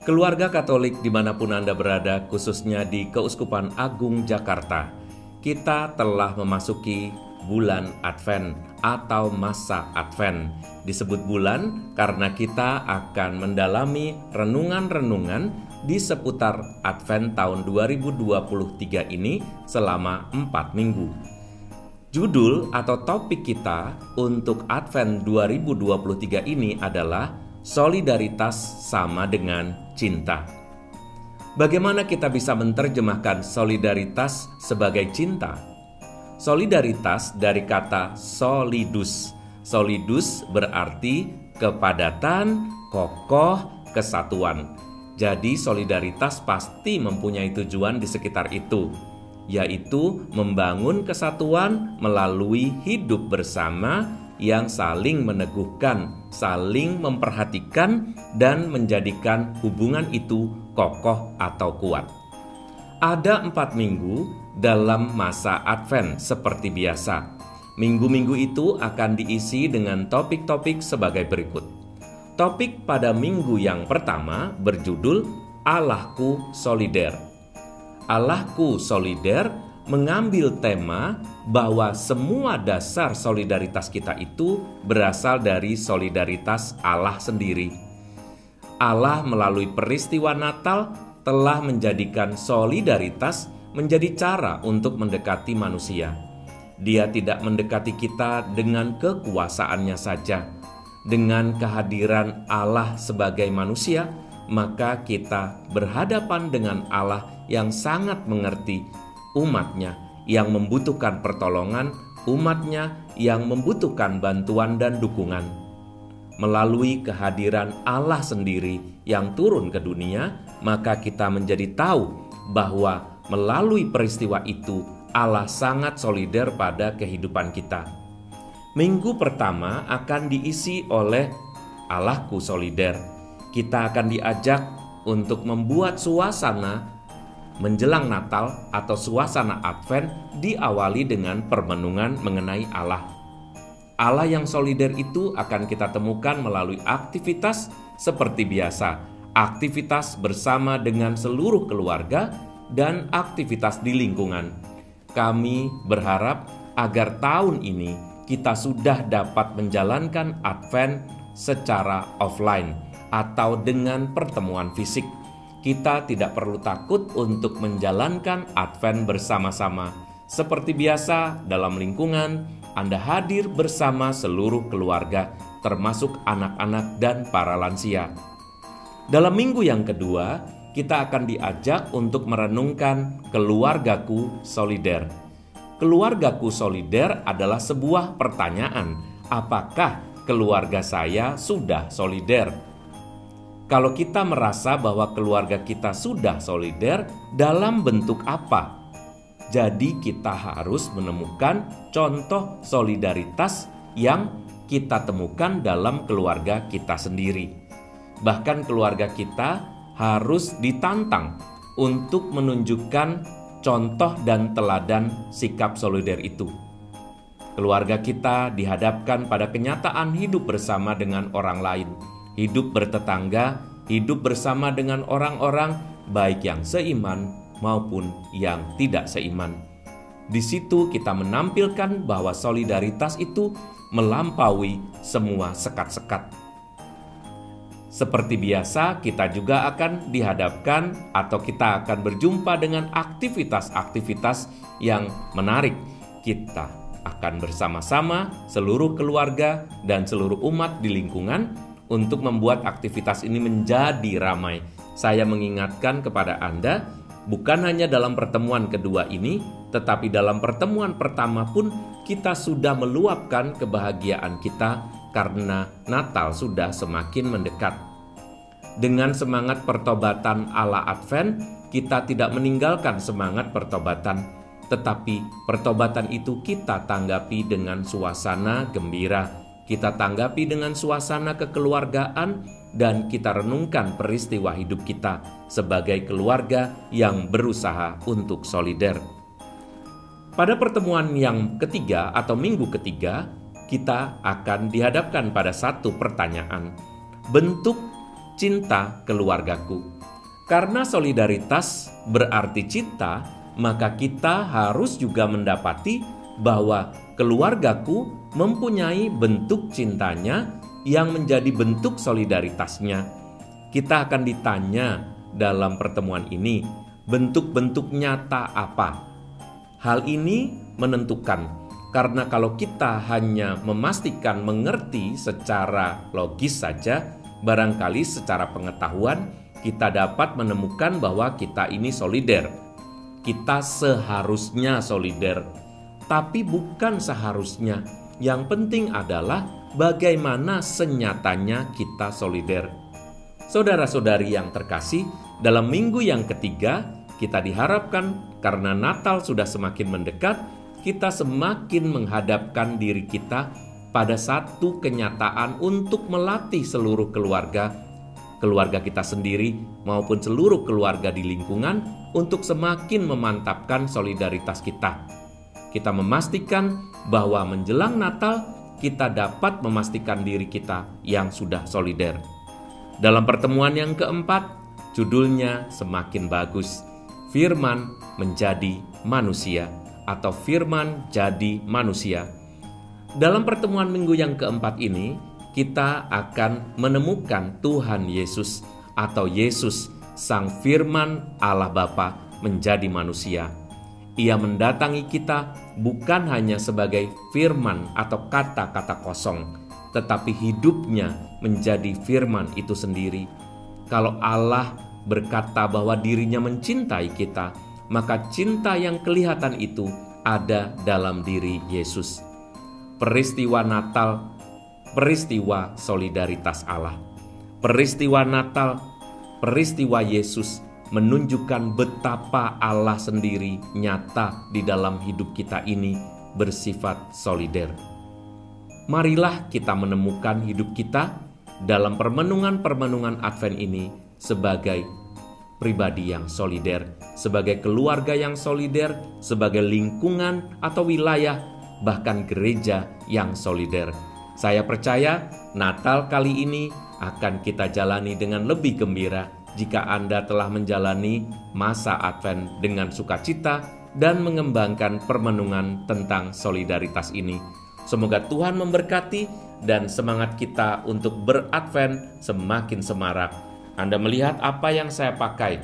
Keluarga Katolik dimanapun Anda berada, khususnya di Keuskupan Agung Jakarta, kita telah memasuki bulan Advent atau masa Advent. Disebut bulan karena kita akan mendalami renungan-renungan di seputar Advent tahun 2023 ini selama 4 minggu. Judul atau topik kita untuk Advent 2023 ini adalah solidaritas sama dengan cinta. Bagaimana kita bisa menerjemahkan solidaritas sebagai cinta? Solidaritas dari kata solidus. Solidus berarti kepadatan, kokoh, kesatuan. Jadi solidaritas pasti mempunyai tujuan di sekitar itu, yaitu membangun kesatuan melalui hidup bersama yang saling meneguhkan, saling memperhatikan, dan menjadikan hubungan itu kokoh atau kuat. Ada 4 minggu dalam masa Advent seperti biasa. Minggu-minggu itu akan diisi dengan topik-topik sebagai berikut. Topik pada minggu yang pertama berjudul Allahku Solider. Allahku Solider mengambil tema bahwa semua dasar solidaritas kita itu berasal dari solidaritas Allah sendiri. Allah melalui peristiwa Natal telah menjadikan solidaritas menjadi cara untuk mendekati manusia. Dia tidak mendekati kita dengan kekuasaannya saja. Dengan kehadiran Allah sebagai manusia, maka kita berhadapan dengan Allah yang sangat mengerti umatnya yang membutuhkan pertolongan, umatnya yang membutuhkan bantuan dan dukungan. Melalui kehadiran Allah sendiri yang turun ke dunia, maka kita menjadi tahu bahwa melalui peristiwa itu Allah sangat solider pada kehidupan kita. Minggu pertama akan diisi oleh Allahku Solider. Kita akan diajak untuk membuat suasana menjelang Natal atau suasana Advent diawali dengan permenungan mengenai Allah. Allah yang solider itu akan kita temukan melalui aktivitas seperti biasa, aktivitas bersama dengan seluruh keluarga, dan aktivitas di lingkungan. Kami berharap agar tahun ini kita sudah dapat menjalankan Advent secara offline atau dengan pertemuan fisik. Kita tidak perlu takut untuk menjalankan Advent bersama-sama. Seperti biasa, dalam lingkungan, Anda hadir bersama seluruh keluarga, termasuk anak-anak dan para lansia. Dalam minggu yang kedua, kita akan diajak untuk merenungkan keluargaku solider. Keluargaku solider adalah sebuah pertanyaan. Apakah keluarga saya sudah solider? Kalau kita merasa bahwa keluarga kita sudah solider, dalam bentuk apa? Jadi kita harus menemukan contoh solidaritas yang kita temukan dalam keluarga kita sendiri. Bahkan keluarga kita harus ditantang untuk menunjukkan contoh dan teladan sikap solider itu. Keluarga kita dihadapkan pada kenyataan hidup bersama dengan orang lain, hidup bertetangga, hidup bersama dengan orang-orang baik yang seiman maupun yang tidak seiman. Di situ kita menampilkan bahwa solidaritas itu melampaui semua sekat-sekat. Seperti biasa, kita juga akan dihadapkan atau kita akan berjumpa dengan aktivitas-aktivitas yang menarik. Kita akan bersama-sama seluruh keluarga dan seluruh umat di lingkungan untuk membuat aktivitas ini menjadi ramai. Saya mengingatkan kepada Anda, bukan hanya dalam pertemuan kedua ini, tetapi dalam pertemuan pertama pun kita sudah meluapkan kebahagiaan kita karena Natal sudah semakin mendekat. Dengan semangat pertobatan ala Advent, kita tidak meninggalkan semangat pertobatan, tetapi pertobatan itu kita tanggapi dengan suasana gembira. Kita tanggapi dengan suasana kekeluargaan dan kita renungkan peristiwa hidup kita sebagai keluarga yang berusaha untuk solider. Pada pertemuan yang ketiga atau minggu ketiga, kita akan dihadapkan pada satu pertanyaan. Bentuk cinta keluargaku. Karena solidaritas berarti cinta, maka kita harus juga mendapati bahwa keluargaku mempunyai bentuk cintanya yang menjadi bentuk solidaritasnya. Kita akan ditanya dalam pertemuan ini, bentuk-bentuk nyata apa? Hal ini menentukan, karena kalau kita hanya memastikan mengerti secara logis saja, barangkali secara pengetahuan kita dapat menemukan bahwa kita ini solider. Kita seharusnya solider, tapi bukan seharusnya. Yang penting adalah bagaimana senyatanya kita solider. Saudara-saudari yang terkasih, dalam minggu yang ketiga, kita diharapkan karena Natal sudah semakin mendekat, kita semakin menghadapkan diri kita pada satu kenyataan untuk melatih seluruh keluarga kita sendiri maupun seluruh keluarga di lingkungan untuk semakin memantapkan solidaritas kita. Kita memastikan bahwa menjelang Natal kita dapat memastikan diri kita yang sudah solider. Dalam pertemuan yang keempat, judulnya semakin bagus. Firman menjadi manusia atau firman jadi manusia. Dalam pertemuan minggu yang keempat ini, kita akan menemukan Tuhan Yesus atau Yesus, Sang Firman Allah Bapa menjadi manusia. Ia mendatangi kita bukan hanya sebagai firman atau kata-kata kosong, tetapi hidupnya menjadi firman itu sendiri. Kalau Allah berkata bahwa dirinya mencintai kita, maka cinta yang kelihatan itu ada dalam diri Yesus. Peristiwa Natal, peristiwa solidaritas Allah. Peristiwa Natal, peristiwa Yesus menunjukkan betapa Allah sendiri nyata di dalam hidup kita ini bersifat solider. Marilah kita menemukan hidup kita dalam permenungan-permenungan Advent ini sebagai pribadi yang solider, sebagai keluarga yang solider, sebagai lingkungan atau wilayah, bahkan gereja yang solider. Saya percaya Natal kali ini akan kita jalani dengan lebih gembira jika Anda telah menjalani masa Advent dengan sukacita dan mengembangkan permenungan tentang solidaritas ini. Semoga Tuhan memberkati dan semangat kita untuk beradvent semakin semarak. Anda melihat apa yang saya pakai?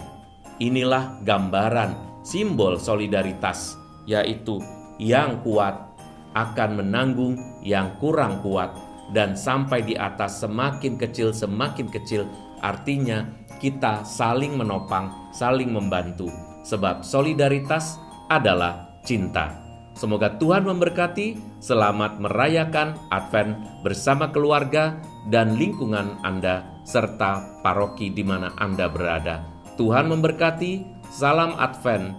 Inilah gambaran simbol solidaritas, yaitu yang kuat akan menanggung yang kurang kuat, dan sampai di atas semakin kecil, artinya kita saling menopang, saling membantu, sebab solidaritas adalah cinta. Semoga Tuhan memberkati. Selamat merayakan Advent bersama keluarga dan lingkungan Anda serta paroki di mana Anda berada. Tuhan memberkati. Salam Advent